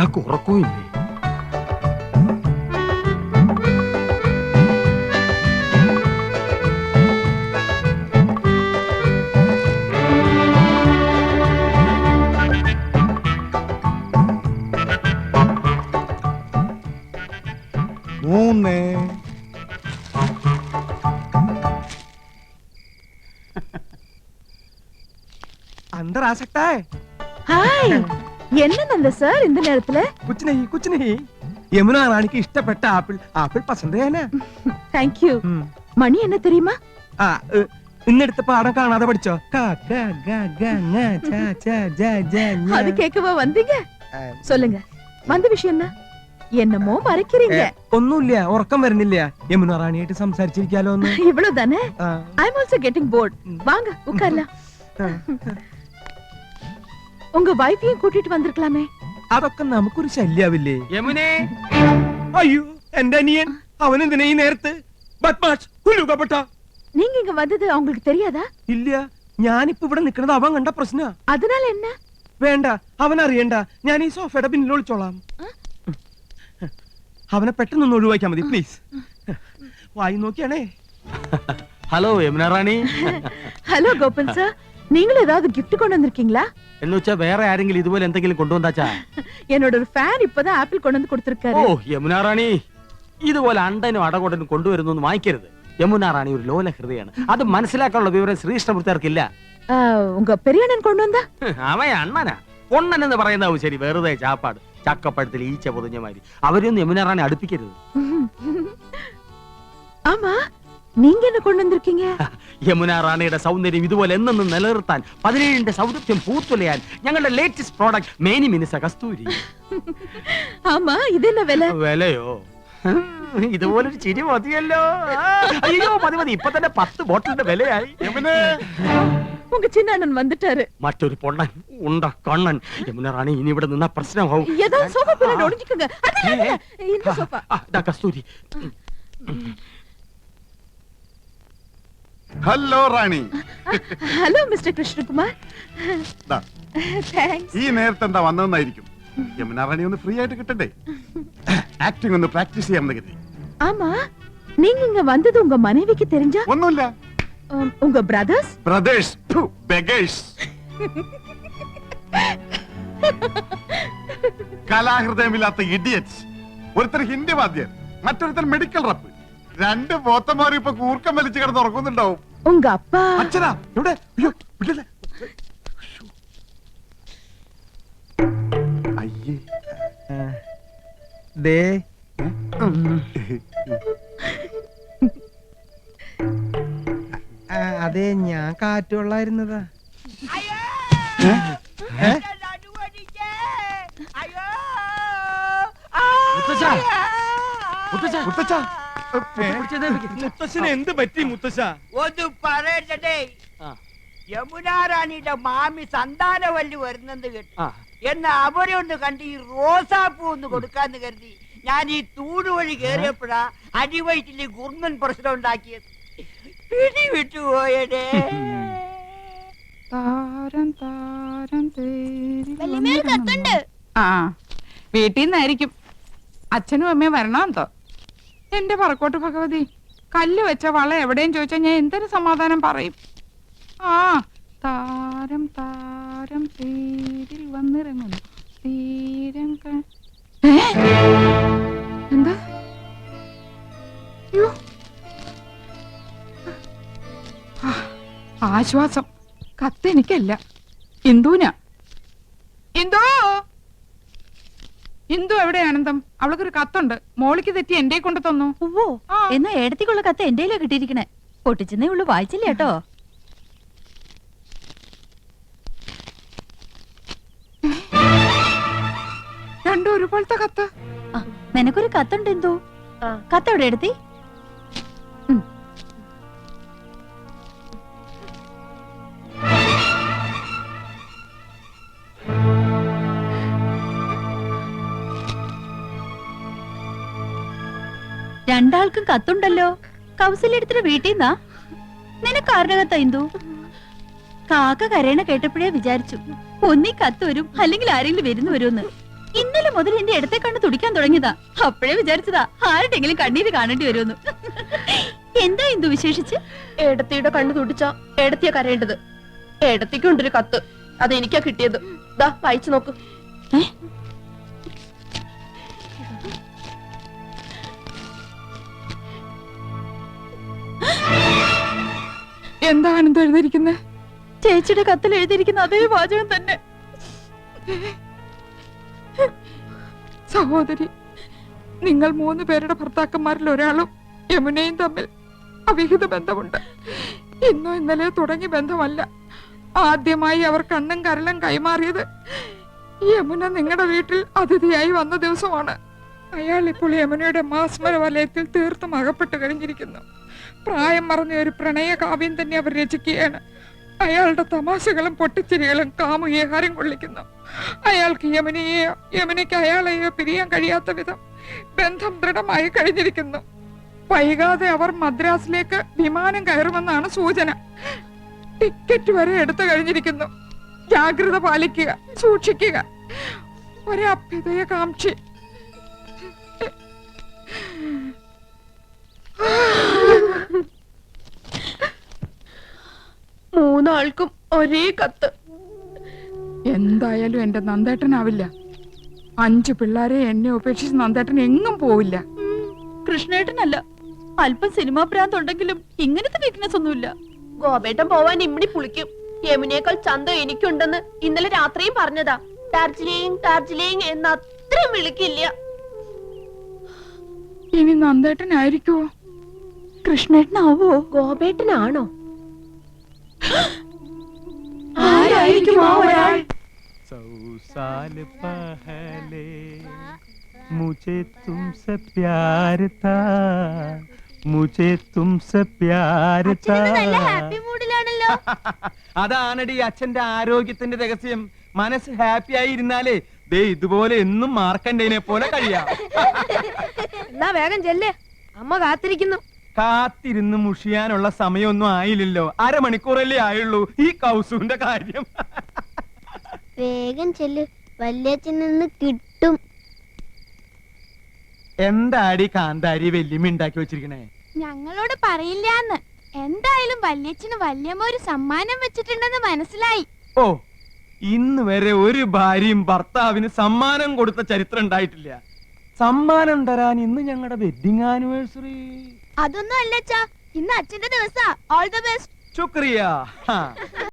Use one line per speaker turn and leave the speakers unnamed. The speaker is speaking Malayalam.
ഇയാൾക്ക് ഉറക്കവുമില്ലേ?
अंदर आ सकता है?
हाय என்ன நந்த சார் இந்த நேரத்துல?
कुछ नहीं यमुना रानी की इष्टപ്പെട്ട ആപ്പിൾ പസന്ത് है ना?
Thank you. മണി என்ன தெரியுமா?
ഇന്നെടുത്ത പാഠം കാണാതെ പഠിച്ചോ?
அது கேட்கவா வந்தீங்க? சொல்லுங்க வந்த விஷயம் என்ன? என்னமோ மறைக்கிறீங்க.
ഒന്നുമില്ല, ഉറക്കം വരുന്നില്ല. യമുന റാണിയായിട്ട് സംസാരിച്ചിരിക്കാലോ ഒന്ന്.
இவ்வளவுதானே? I am also getting bored. வாங்க உட்காரலாம். உங்க வைஃபையும் கூட்டிட்டு வந்திருக்கலாமே.
അതൊക്കെ നമുക്കൊരു ശല്യാവില്ലേ?
യമുനേ,
അയ്യോ എന്റെ അനിയൻ, അവൻ എന്തിനാ ഈ നേരത്ത്? ബദ്മാഷ്, കുലുകപ്പെട്ട.
நீங்க இங்க வந்தது அவங்களுக்கு தெரியாதா?
ഇല്ല, ഞാനിപ്പോ ഇവിടെ നിൽക്കുന്നത് അവൻ കണ്ട പ്രശ്ന.
அதனால என்ன?
വേണ്ട, അവൻ അറിയണ്ട. ഞാൻ ഈ സോഫയുടെ പിന്നിൽ ഒളിച്ചോളാം. അവനെ പെട്ടെന്ന് ഒഴിവാക്കിയാ മതി പ്ലീസ്. വായി നോക്കിയാണേ.
ഹലോ യമുന റാണി.
ഹലോ ഗോപൻ സർ, நீங்களும் ஏதாவது கிஃப்ட் கொண்டு வந்திருக்கீங்களா?
എന്ന് വെച്ചാ വേറെ ആരെങ്കിലും ഇതുപോലെ എന്തെങ്കിലും കൊണ്ടുവന്നാച്ചാ?
என்னோட ஒரு ஃபேன் இப்பதான் ஆப்பிள் கொண்டு வந்து கொடுத்திருக்காரு.
ഓ യമുന റാണി, ഇതുപോലെ അണ്ടനും അടകൊണ്ടനും കൊണ്ടുവരുന്നു വാങ്ങിക്കരുത്. യമുന റാണി ഒരു ലോല ഹൃദയാണ്. അത് മനസ്സിലാക്കാനുള്ള വിവരം ശ്രീകൃഷ്ണമൂർത്തിയാർക്കില്ല.
உங்க பெரிய அண்ணன் கொண்டு வந்தா?
അവൻ അണ്ണനാ. പൊണ്ണൻ എന്ന് പറയുന്നതാവും ശരി, വെറുതെ ചാപ്പാട്. ചക്കപ്പഴത്തിൽ ഈച്ച പൊതിഞ്ഞ മാതിരി. അവരൊന്നും യമുന റാണി അടുപ്പിക്കരുത്.
ஆமா, நீங்க என்ன கொண்டு வந்திருக்கீங்க?
യമുന റാണിയുടെ സൗന്ദര്യം ഇതുപോലെ എന്നെന്നും നിലനിർത്താൻ, 17ന്റെ സൗന്ദര്യം പൂത്തുലയാൻ ഞങ്ങളുടെ ലേറ്റസ്റ്റ് പ്രോഡക്റ്റ് മേനി മിനുസ കസ്തൂരി.
ஆமா, இது என்ன விலை?
വിലയോ? ഇതുപോലൊരു ചിരി മതിയല്ലോ. അയ്യോ മതി, ഇപ്പൊ തന്നെ 10 ബോട്ടിലിന്റെ വിലയായി.
உங்க சின்ன அண்ணன் வந்துட்டாரு.
മറ്റൊരു പൊണ്ണൻ ഉണ്ട കണ്ണൻ. യമുന റാണി ഇനി ഇവിടെ നിന്ന പ്രശ്നമാവും.
ஏதாவது சோஃபா பின்னாடி ஒளிஞ்சுக்கங்க. இந்த sofa.
Kasthuri.
Hello Rani.
Hello mister Krishnakumar. Thanks.
ഈ നേരത്തെ എന്താ വന്നതെന്നായിരിക്കും. യമുന റാണി ഒന്ന് ഫ്രീ ആയിട്ട് കിട്ടണ്ടേ? ആക്ടിംഗ് ഒന്ന് പ്രാക്ടീസ് ചെയ്യാമെന്ന് കരുതി.
ஆமா, நீங்க இங்க வந்தது உங்க மனைவிக்கு தெரிஞ்சா?
ഒന്നുമില്ല.
உங்க பிரதர்ஸ்?
Brothers, beggars. കലാഹൃദയമില്ലാത്ത ഇഡിയറ്റ്സ്. ഒരുത്തർ ഹിന്ദി വാദ്യർ, മറ്റൊരുത്തർ മെഡിക്കൽ റപ്പ്. 2 പോത്തന്മാരും ഇപ്പൊ കൂർക്കം വലിച്ചു കിടന്ന് ഉറങ്ങുന്നുണ്ടാവും.
உங்க அப்பா?
അച്ഛനാ എവിടെ? അയ്യോ വിടല്ലേ. അയ്യേ
ദേ അതെ, ഞാൻ കാറ്റുകൊള്ളായിരുന്നതാ. മുത്തശ്ശന് എന്ത് പറ്റി മുത്തശ്ശ?
ഒന്ന് പറയട്ടെ, യമുനാ റാണിയുടെ മാമി സന്താനവല്ലി വരുന്നെന്ന് കേട്ടു. എന്നാ അവരെ ഒന്ന് കണ്ട് ഈ റോസാപ്പൂ ഒന്ന് കൊടുക്കാന്ന് കരുതി ഞാൻ ഈ തൂട് വഴി കേറിയപ്പോഴാ അടിവയറ്റില് ഗുർമൻ പ്രശ്നം ഉണ്ടാക്കിയത്. പിടി വിട്ടുപോയടേ.
ആ, വീട്ടിൽ നിന്നായിരിക്കും. അച്ഛനും അമ്മയും വരണമെന്തോ. എന്റെ പറക്കോട്ട് ഭഗവതി, കല്ല് വെച്ച വള എവിടെയും ചോദിച്ചാൽ ഞാൻ എന്തൊരു സമാധാനം പറയും. ആ, താരം താരം തേരിൽ വന്നിറങ്ങുന്നു തീരം. എന്താ? ആശ്വാസം. കത്തെനിക്കല്ല, ഇന്ദുവിനാ. ഇന്ദു, ഇന്ദു എവിടെ ആനന്ദം? അവൾക്കൊരു കത്തുണ്ട്. മോളിക്ക് തെറ്റി എന്റെ കൊണ്ട് തന്നു.
ഓ, എന്നാ ഏടത്തിക്കുള്ള കത്ത് എന്റെയിലാ കിട്ടിയിരിക്കണേ. പൊട്ടിച്ചെന്നേ ഉള്ളു, വായിച്ചില്ല കേട്ടോ.
രണ്ടും ഒരുപോലത്തെ കത്ത്.
നിനക്കൊരു കത്തുണ്ട് എന്തോ? കത്ത് എവിടെ എടുത്തി? രണ്ടാൾക്കും കത്തുണ്ടല്ലോ. കൗസല്യടുത്തിട്ട് വീട്ടിൽ നിന്നാ? നിനക്ക് ആരുടെ കത്താ ഇന്ദു? കാക്ക കരയണ കേട്ടപ്പോഴേ വിചാരിച്ചു ഒന്നീ കത്ത് വരും, അല്ലെങ്കിൽ ആരെങ്കിലും വരുന്നു വരുമെന്ന്. ഇന്നലെ മുതൽ എന്റെ ഇടത്തെ കണ്ണ് തുടിക്കാൻ തുടങ്ങിയതാ. അപ്പോഴേ വിചാരിച്ചതാ ആരുടെങ്കിലും കണ്ണീര് കാണേണ്ടി വരുമെന്ന്. എന്താ എന്തു വിശേഷിച്ച്?
ഏടത്തിയുടെ കണ്ണ് തുടിച്ച ഏടത്തിയ കരയേണ്ടത്. ഏടത്തിക്കുണ്ടൊരു കത്ത്, അത് എനിക്കാ കിട്ടിയത്. ദാ വായിച്ചു നോക്ക്.
എന്താ ആനന്ദം എഴുതിയിരിക്കുന്നത്?
ചേച്ചിയുടെ കത്തിൽ എഴുതിയിരിക്കുന്ന അതേ വാചകം തന്നെ.
സഹോദരി, നിങ്ങൾ 3 പേരുടെ ഭർത്താക്കന്മാരിൽ ഒരാളും യമുനയും തമ്മിൽ അവിഹിത ബന്ധമുണ്ട്. ഇന്നോ ഇന്നലെ തുടങ്ങിയ ബന്ധമല്ല. ആദ്യമായി അവർ കണ്ണും കരളും കൈമാറിയത് യമുന നിങ്ങളുടെ വീട്ടിൽ അതിഥിയായി വന്ന ദിവസമാണ്. അയാൾ ഇപ്പോൾ യമുനയുടെ മാസ്മര വലയത്തിൽ തീർത്തും അകപ്പെട്ട് കഴിഞ്ഞിരിക്കുന്നു. പ്രായം മറന്ന ഒരു പ്രണയ കാവ്യം തന്നെ അവർ രചിക്കുകയാണ്. അയാളുടെ തമാശകളും പൊട്ടിച്ചിരികളും കാമുകീഹാരം കൊള്ളിക്കുന്നു. അയാൾക്ക് യമുനയെയോ യമുനയ്ക്ക് അയാളെയോ പിരിയാൻ കഴിയാത്ത വിധം ബന്ധം ദൃഢമായി കഴിഞ്ഞിരിക്കുന്നു. വൈകാതെ അവർ മദ്രാസിലേക്ക് വിമാനം കയറുമെന്നാണ് സൂചന. ടിക്കറ്റ് വരെ എടുത്തു കഴിഞ്ഞിരിക്കുന്നു. ജാഗ്രത പാലിക്കുക, സൂക്ഷിക്കുക. ഒരഭ്യുദയകാംക്ഷി.
മൂന്നാൾക്കും ഒരേ കത്ത്.
എന്തായാലും എന്റെ നന്ദേട്ടനാവില്ല. 5 പിള്ളേരെ എന്നെ ഉപേക്ഷിച്ച് നന്ദേട്ടൻ എങ്ങും പോവില്ല.
കൃഷ്ണേട്ടനല്ല, അല്പം സിനിമാ ഭ്രാന്തുണ്ടെങ്കിലും ഇങ്ങനത്തെ വീക്ക്നെസ് ഒന്നുമില്ല.
ഗോപേട്ടൻ പോവാൻ ഇമ്മിണി പുളിക്കും. യമുനേക്കാൾ ചന്തം എനിക്കുണ്ടെന്ന് ഇന്നലെ രാത്രിയും പറഞ്ഞതാ. ഡാർജിലിംഗ് ഡാർജിലിംഗ് എന്ന് അത്രയും വിളിക്കില്ല.
ഇനി നന്ദേട്ടനായിരിക്കുവോ?
കൃഷ്ണേട്ടനാവോ?
ഗോപേട്ടനാണോ?
ആരായിരിക്കും ആ ഒരാൾ?
100 साल पहले मुझे तुमसे प्यार था, मुझे तुमसे प्यार था. അതാണടി അച്ഛന്റെ ആരോഗ്യത്തിന്റെ രഹസ്യം. മനസ്സ് ഹാപ്പി ആയി ഇരുന്നാലേ ദേ ഇതുപോലെ എന്നും മാർക്കണ്ടേനെ പോലെ കഴിയാം.
എന്നാ വേഗം ചെല്ലേ, അമ്മ കാത്തിരിക്കുന്നു.
കാത്തിരുന്ന് മുഷിയാനുള്ള സമയമൊന്നും ആയില്ലല്ലോ. 1/2 മണിക്കൂറല്ലേ ആയുള്ളൂ. ഈ കൗസുവിന്റെ കാര്യം.
വേഗം ചെല്ല്, വല്യച്ഛൻ നിന്ന് കിട്ടും.
എന്താടി കാന്താരി വെല്ലുമി ഉണ്ടാക്കി വെച്ചിരിക്കണേ?
ഞങ്ങളോട് പറയില്ലാന്ന്. എന്തായാലും വല്യച്ഛന് വല്യമ്മ ഒരു സമ്മാനം വെച്ചിട്ടുണ്ടെന്ന് മനസ്സിലായി.
ഓ, ഇന്ന് വരെ ഒരു ഭാര്യയും ഭർത്താവിന് സമ്മാനം കൊടുത്ത ചരിത്രം ഉണ്ടായിട്ടില്ല. സമ്മാനം തരാൻ ഇന്ന് ഞങ്ങളുടെ വെഡിങ് ആനിവേഴ്സറി.
അതൊന്നും അല്ലച്ചാ, ഇന്ന് അച്ഛന്റെ ദിവസാ. All the best.
ശുക്രിയ.